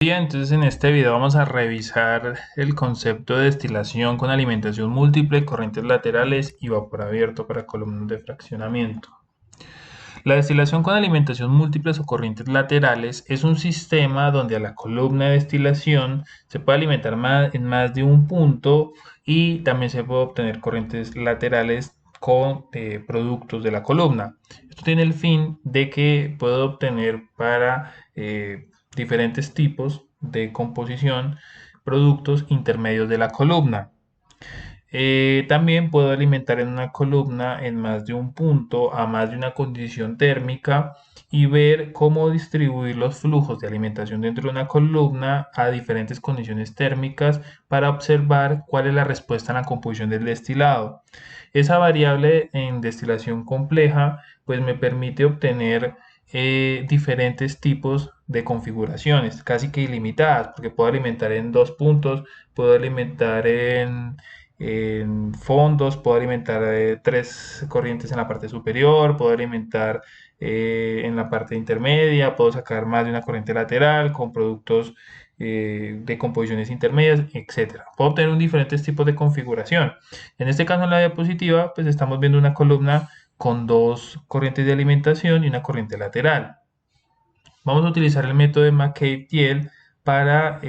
Bien, entonces en este video vamos a revisar el concepto de destilación con alimentación múltiple, corrientes laterales y vapor abierto para columnas de fraccionamiento. La destilación con alimentación múltiples o corrientes laterales es un sistema donde a la columna de destilación se puede alimentar en más de un punto y también se puede obtener corrientes laterales con productos de la columna. Esto tiene el fin de que puedo obtener para diferentes tipos de composición productos intermedios de la columna. También puedo alimentar en una columna en más de un punto a más de una condición térmica y ver cómo distribuir los flujos de alimentación dentro de una columna a diferentes condiciones térmicas para observar cuál es la respuesta en la composición del destilado. Esa variable en destilación compleja pues me permite obtener diferentes tipos de configuraciones, casi que ilimitadas, porque puedo alimentar en dos puntos, puedo alimentar en fondos, puedo alimentar tres corrientes en la parte superior, puedo alimentar en la parte intermedia, puedo sacar más de una corriente lateral con productos de composiciones intermedias, etcétera. Puedo obtener diferentes tipos de configuración. En este caso, en la diapositiva, pues estamos viendo una columna con dos corrientes de alimentación y una corriente lateral. Vamos a utilizar el método de McCabe-Thiele para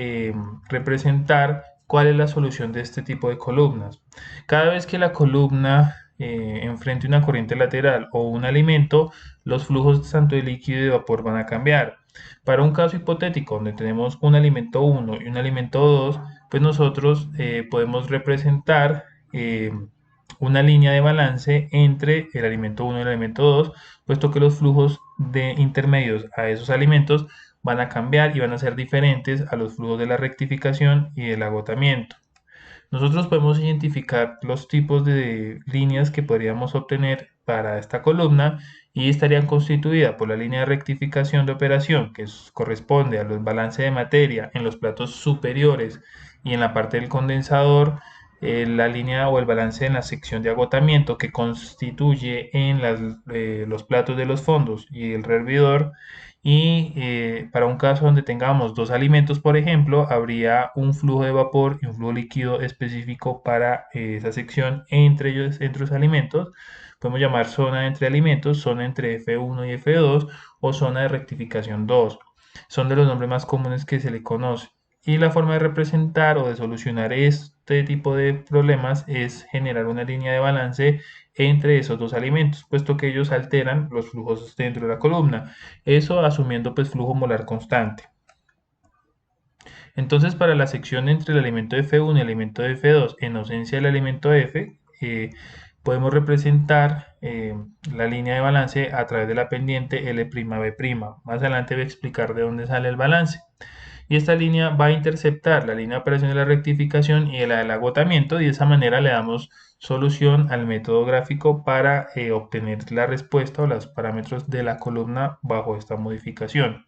representar cuál es la solución de este tipo de columnas. Cada vez que la columna enfrente una corriente lateral o un alimento, los flujos tanto de líquido y de vapor van a cambiar. Para un caso hipotético donde tenemos un alimento 1 y un alimento 2, pues nosotros podemos representar una línea de balance entre el alimento 1 y el alimento 2, puesto que los flujos de intermedios a esos alimentos van a cambiar y van a ser diferentes a los flujos de la rectificación y del agotamiento. Nosotros podemos identificar los tipos de líneas que podríamos obtener para esta columna y estarían constituidas por la línea de rectificación de operación que corresponde a los balances de materia en los platos superiores y en la parte del condensador, la línea o el balance en la sección de agotamiento que constituye en los platos de los fondos y el hervidor. Y para un caso donde tengamos dos alimentos, por ejemplo, habría un flujo de vapor y un flujo líquido específico para esa sección entre ellos, entre los alimentos. Podemos llamar zona entre alimentos, zona entre F1 y F2 o zona de rectificación 2. Son de los nombres más comunes que se le conoce. Y la forma de representar o de solucionar este tipo de problemas es generar una línea de balance entre esos dos alimentos, puesto que ellos alteran los flujos dentro de la columna. Eso asumiendo pues flujo molar constante. Entonces para la sección entre el alimento F1 y el alimento F2 en ausencia del alimento F, podemos representar la línea de balance a través de la pendiente L'B'. Más adelante voy a explicar de dónde sale el balance. Y esta línea va a interceptar la línea de operación de la rectificación y la del agotamiento, y de esa manera le damos solución al método gráfico para obtener la respuesta o los parámetros de la columna bajo esta modificación.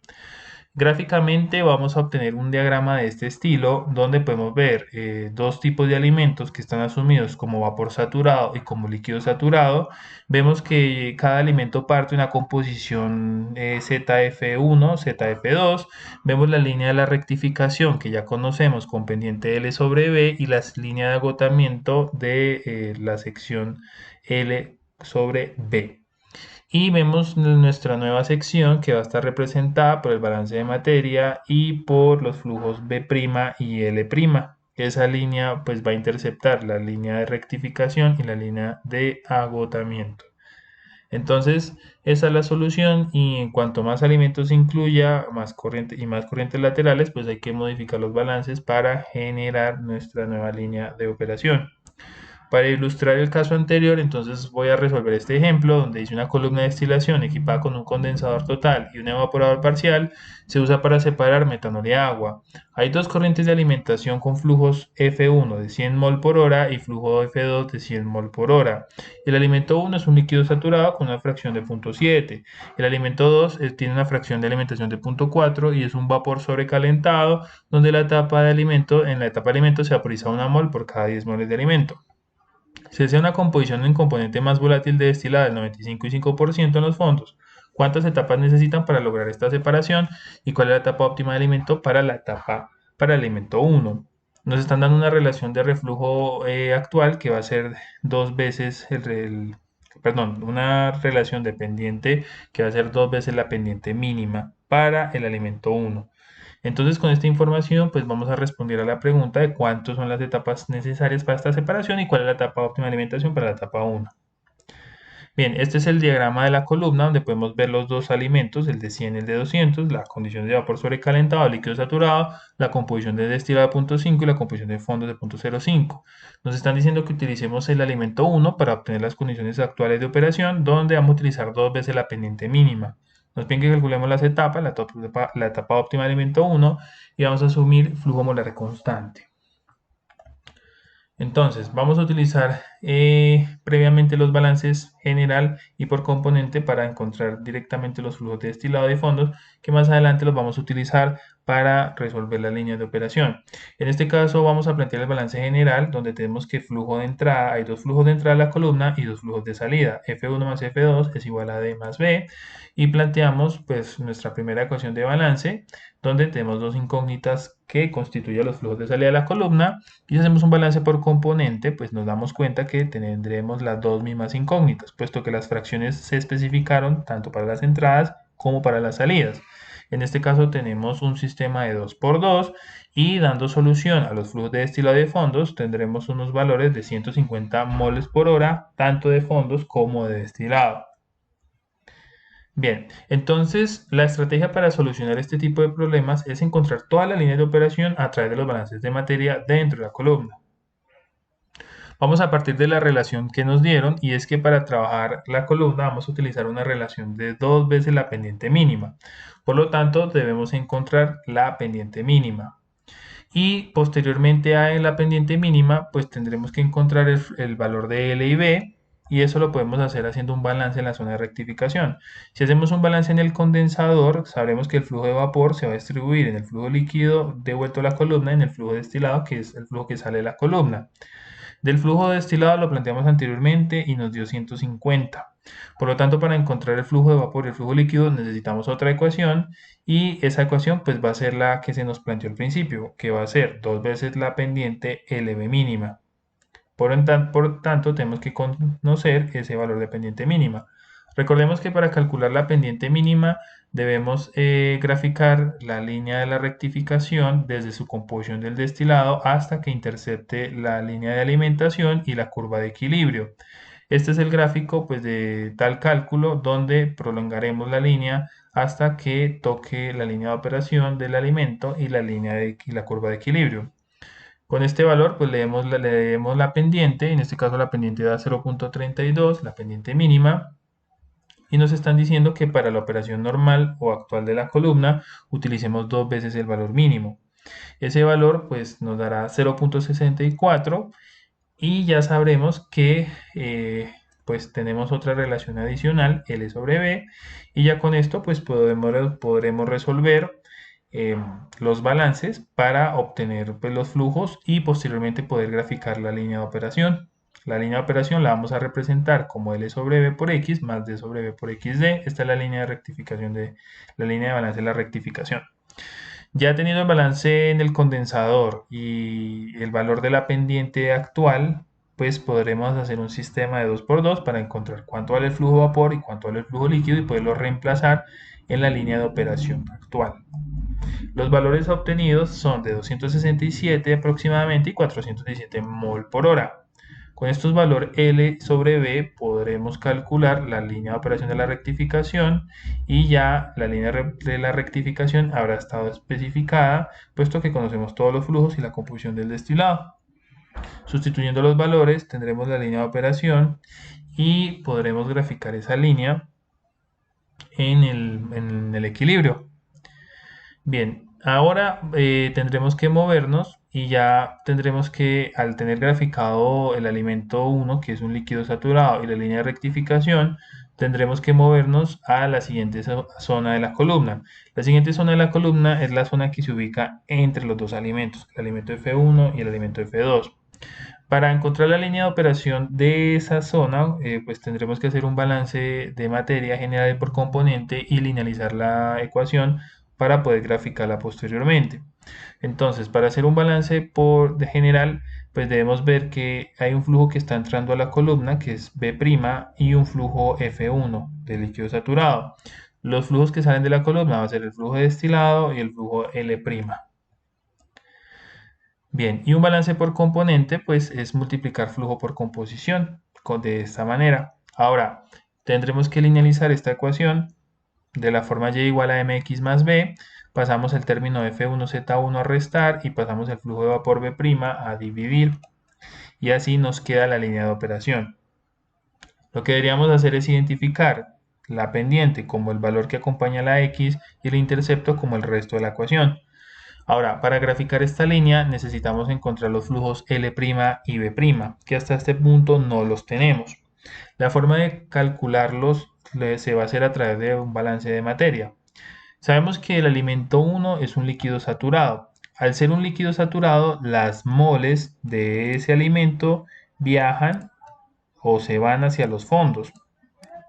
Gráficamente vamos a obtener un diagrama de este estilo donde podemos ver dos tipos de alimentos que están asumidos como vapor saturado y como líquido saturado. Vemos que cada alimento parte de una composición ZF1, ZF2. Vemos la línea de la rectificación que ya conocemos con pendiente L sobre B y la línea de agotamiento de la sección L sobre B. Y vemos nuestra nueva sección que va a estar representada por el balance de materia y por los flujos B' y L'. Esa línea pues va a interceptar la línea de rectificación y la línea de agotamiento. Entonces, esa es la solución y en cuanto más alimentos incluya, más corriente y más corrientes laterales, pues hay que modificar los balances para generar nuestra nueva línea de operación. Para ilustrar el caso anterior, entonces voy a resolver este ejemplo donde dice una columna de destilación equipada con un condensador total y un evaporador parcial se usa para separar metanol y agua. Hay dos corrientes de alimentación con flujos F1 de 100 mol por hora y flujo F2 de 100 mol por hora. El alimento 1 es un líquido saturado con una fracción de 0.7. El alimento 2 tiene una fracción de alimentación de 0.4 y es un vapor sobrecalentado donde en la etapa de alimento se vaporiza 1 mol por cada 10 moles de alimento. Se desea una composición en componente más volátil de destilado del 95,5% en los fondos, ¿Cuántas etapas necesitan para lograr esta separación? ¿Y cuál es la etapa óptima de alimento para para el alimento 1? Nos están dando una relación de reflujo actual que va a ser dos veces perdón, una relación de pendiente que va a ser dos veces la pendiente mínima para el alimento 1. Entonces, con esta información, pues vamos a responder a la pregunta de cuántas son las etapas necesarias para esta separación y cuál es la etapa óptima de alimentación para la etapa 1. Bien, este es el diagrama de la columna donde podemos ver los dos alimentos, el de 100 y el de 200, la condición de vapor sobrecalentado, líquido saturado, la composición de destilado de 0.5 y la composición de fondos de 0.05. Nos están diciendo que utilicemos el alimento 1 para obtener las condiciones actuales de operación, donde vamos a utilizar dos veces la pendiente mínima. Nos piden que calculemos las etapas, la etapa óptima de alimento 1 y vamos a asumir flujo molar constante. Entonces, vamos a utilizar previamente los balances general y por componente para encontrar directamente los flujos de destilado de fondos que más adelante los vamos a utilizar para resolver las líneas de operación. En este caso vamos a plantear el balance general donde tenemos que flujo de entrada, hay dos flujos de entrada a la columna y dos flujos de salida. F1 más F2 es igual a D más B y planteamos pues nuestra primera ecuación de balance donde tenemos dos incógnitas que constituyen los flujos de salida de la columna y si hacemos un balance por componente, pues nos damos cuenta que tendremos las dos mismas incógnitas, puesto que las fracciones se especificaron tanto para las entradas como para las salidas. En este caso tenemos un sistema de 2 por 2 y dando solución a los flujos de destilado de fondos tendremos unos valores de 150 moles por hora, tanto de fondos como de destilado. Bien, entonces la estrategia para solucionar este tipo de problemas es encontrar todas las líneas de operación a través de los balances de materia dentro de la columna. Vamos a partir de la relación que nos dieron y es que para trabajar la columna vamos a utilizar una relación de dos veces la pendiente mínima. Por lo tanto, debemos encontrar la pendiente mínima. Y posteriormente a la pendiente mínima, pues tendremos que encontrar el valor de L y B y eso lo podemos hacer haciendo un balance en la zona de rectificación. Si hacemos un balance en el condensador, sabremos que el flujo de vapor se va a distribuir en el flujo líquido devuelto a la columna y en el flujo destilado, que es el flujo que sale de la columna. Del flujo destilado lo planteamos anteriormente y nos dio 150. Por lo tanto, para encontrar el flujo de vapor y el flujo líquido necesitamos otra ecuación y esa ecuación pues va a ser la que se nos planteó al principio, que va a ser dos veces la pendiente LB mínima. Por tanto, tenemos que conocer ese valor de pendiente mínima. Recordemos que para calcular la pendiente mínima debemos graficar la línea de la rectificación desde su composición del destilado hasta que intercepte la línea de alimentación y la curva de equilibrio. Este es el gráfico pues, de tal cálculo donde prolongaremos la línea hasta que toque la línea de operación del alimento y la curva de equilibrio. Con este valor, pues leemos la pendiente, en este caso la pendiente da 0.32, la pendiente mínima, y nos están diciendo que para la operación normal o actual de la columna utilicemos dos veces el valor mínimo. Ese valor pues nos dará 0.64 y ya sabremos que pues tenemos otra relación adicional, L sobre B, y ya con esto pues podremos resolver los balances para obtener pues, los flujos y posteriormente poder graficar la línea de operación. La línea de operación la vamos a representar como L sobre B por X más D sobre B por XD. Esta es la línea de rectificación la línea de balance de la rectificación. Ya teniendo el balance en el condensador y el valor de la pendiente actual, pues podremos hacer un sistema de 2 por 2 para encontrar cuánto vale el flujo de vapor y cuánto vale el flujo líquido y poderlo reemplazar en la línea de operación actual. Los valores obtenidos son de 267 aproximadamente y 417 mol por hora. Con estos valores L sobre B podremos calcular la línea de operación de la rectificación y ya la línea de la rectificación habrá estado especificada puesto que conocemos todos los flujos y la composición del destilado. Sustituyendo los valores tendremos la línea de operación y podremos graficar esa línea en el equilibrio. Bien, ahora tendremos que movernos y ya tendremos que, al tener graficado el alimento 1, que es un líquido saturado, y la línea de rectificación, tendremos que movernos a la siguiente zona de la columna. La siguiente zona de la columna es la zona que se ubica entre los dos alimentos, el alimento F1 y el alimento F2. Para encontrar la línea de operación de esa zona, pues tendremos que hacer un balance de materia general por componente y linealizar la ecuación para poder graficarla posteriormente. Entonces, para hacer un balance de general, pues debemos ver que hay un flujo que está entrando a la columna, que es B' y un flujo F1 de líquido saturado. Los flujos que salen de la columna va a ser el flujo de destilado y el flujo L'. Bien, y un balance por componente, pues es multiplicar flujo por composición de esta manera. Ahora, tendremos que linealizar esta ecuación de la forma y igual a mx más b. Pasamos el término F1Z1 a restar y pasamos el flujo de vapor B' a dividir. Y así nos queda la línea de operación. Lo que deberíamos hacer es identificar la pendiente como el valor que acompaña a la x y el intercepto como el resto de la ecuación. Ahora, para graficar esta línea necesitamos encontrar los flujos L' y B', que hasta este punto no los tenemos. La forma de calcularlos se va a hacer a través de un balance de materia. Sabemos que el alimento 1 es un líquido saturado. Al ser un líquido saturado, las moles de ese alimento viajan o se van hacia los fondos.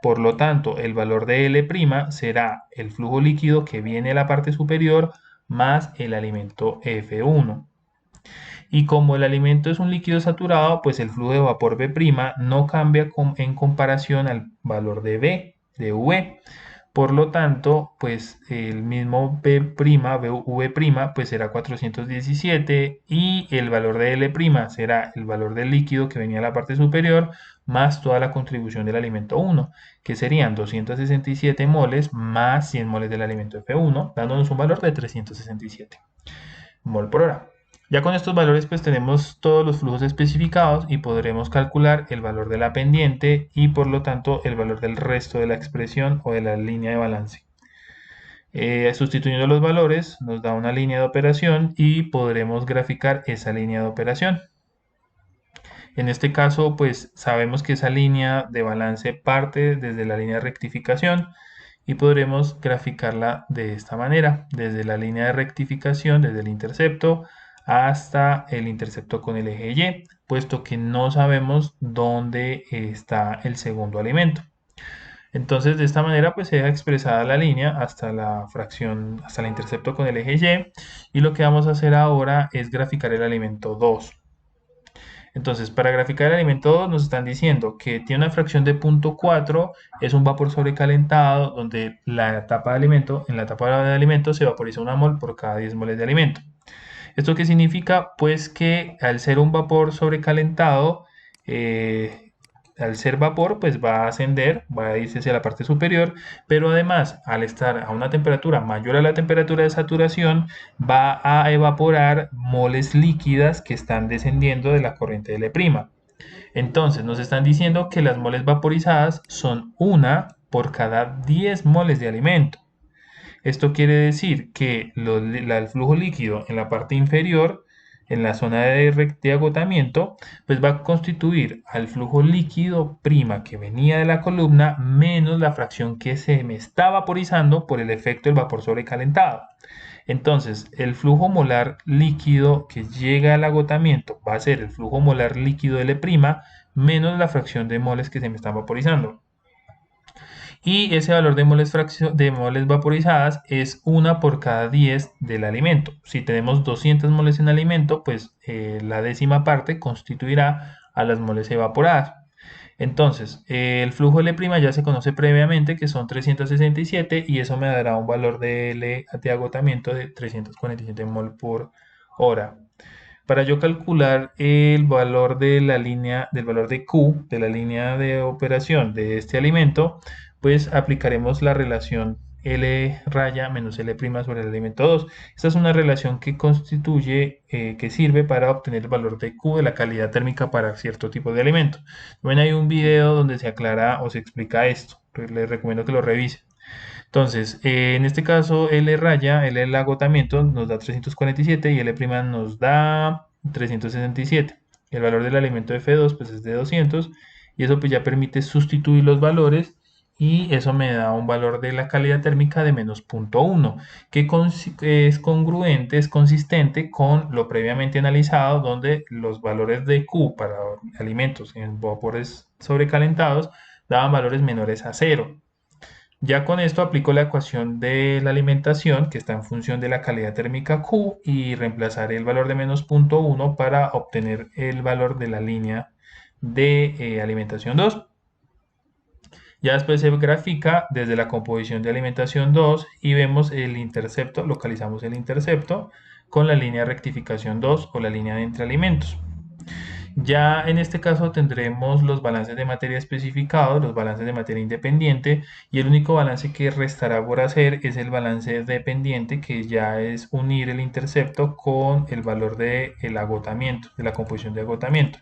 Por lo tanto, el valor de L' será el flujo líquido que viene a la parte superior más el alimento F1. Y como el alimento es un líquido saturado, pues el flujo de vapor B' no cambia en comparación al valor de B, de V. Por lo tanto, pues el mismo V', pues será 417 y el valor de L' será el valor del líquido que venía a la parte superior más toda la contribución del alimento 1, que serían 267 moles más 100 moles del alimento F1, dándonos un valor de 367 mol por hora. Ya con estos valores pues tenemos todos los flujos especificados y podremos calcular el valor de la pendiente y por lo tanto el valor del resto de la expresión o de la línea de balance. Sustituyendo los valores nos da una línea de operación y podremos graficar esa línea de operación. En este caso pues sabemos que esa línea de balance parte desde la línea de rectificación y podremos graficarla de esta manera, desde la línea de rectificación, desde el intercepto hasta el intercepto con el eje Y, puesto que no sabemos dónde está el segundo alimento. Entonces de esta manera pues se deja expresada la línea hasta la fracción, hasta el intercepto con el eje Y lo que vamos a hacer ahora es graficar el alimento 2. Entonces, para graficar el alimento 2 nos están diciendo que tiene una fracción de 0.4, es un vapor sobrecalentado donde en la etapa de alimento se vaporiza 1 mol por cada 10 moles de alimento. ¿Esto qué significa? Pues que al ser un vapor sobrecalentado, al ser vapor, pues va a ascender, va a irse hacia la parte superior, pero además, al estar a una temperatura mayor a la temperatura de saturación, va a evaporar moles líquidas que están descendiendo de la corriente de L'. Entonces, nos están diciendo que las moles vaporizadas son 1 por cada 10 moles de alimento. Esto quiere decir que el flujo líquido en la parte inferior, en la zona de agotamiento, pues va a constituir al flujo líquido prima que venía de la columna menos la fracción que se me está vaporizando por el efecto del vapor sobrecalentado. Entonces, el flujo molar líquido que llega al agotamiento va a ser el flujo molar líquido L' menos la fracción de moles que se me están vaporizando. Y ese valor de moles vaporizadas es 1 por cada 10 del alimento. Si tenemos 200 moles en alimento, pues la décima parte constituirá a las moles evaporadas. Entonces, el flujo L' ya se conoce previamente que son 367 y eso me dará un valor de L de agotamiento de 347 mol por hora. Para yo calcular el valor de la línea, del valor de Q, de la línea de operación de este alimento, pues aplicaremos la relación L raya menos L' sobre el alimento 2. Esta es una relación que constituye, que sirve para obtener el valor de Q de la calidad térmica para cierto tipo de alimento. Bueno, hay un video donde se aclara o se explica esto. Les recomiendo que lo revisen. Entonces, en este caso, L raya, L el agotamiento, nos da 347 y L' nos da 367. El valor del alimento F2 pues es de 200 y eso pues ya permite sustituir los valores y eso me da un valor de la calidad térmica de menos 0,1, que es congruente, es consistente con lo previamente analizado, donde los valores de Q para alimentos en vapores sobrecalentados daban valores menores a cero. Ya con esto aplico la ecuación de la alimentación, que está en función de la calidad térmica Q, y reemplazaré el valor de menos 0,1 para obtener el valor de la línea de alimentación 2. Ya después se grafica desde la composición de alimentación 2 y vemos el intercepto, localizamos el intercepto con la línea de rectificación 2 o la línea de entre alimentos. Ya en este caso tendremos los balances de materia especificados, los balances de materia independiente, y el único balance que restará por hacer es el balance dependiente, que ya es unir el intercepto con el valor del agotamiento, de la composición de agotamiento.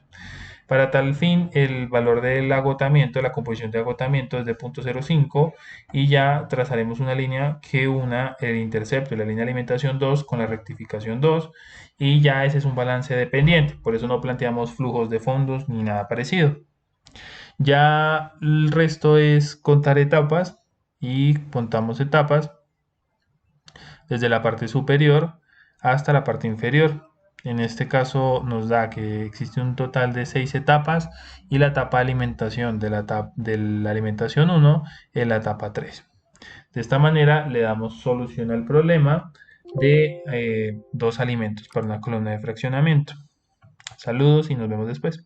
Para tal fin, el valor del agotamiento, de la composición de agotamiento es de 0,05, y ya trazaremos una línea que una el intercepto y la línea de alimentación 2 con la rectificación 2, y ya ese es un balance dependiente. Por eso no planteamos flujos de fondos ni nada parecido. Ya el resto es contar etapas, y contamos etapas desde la parte superior hasta la parte inferior. En este caso nos da que existe un total de 6 etapas, y la etapa de alimentación de la alimentación 1 es la etapa 3. De esta manera le damos solución al problema de dos alimentos para una columna de fraccionamiento. Saludos y nos vemos después.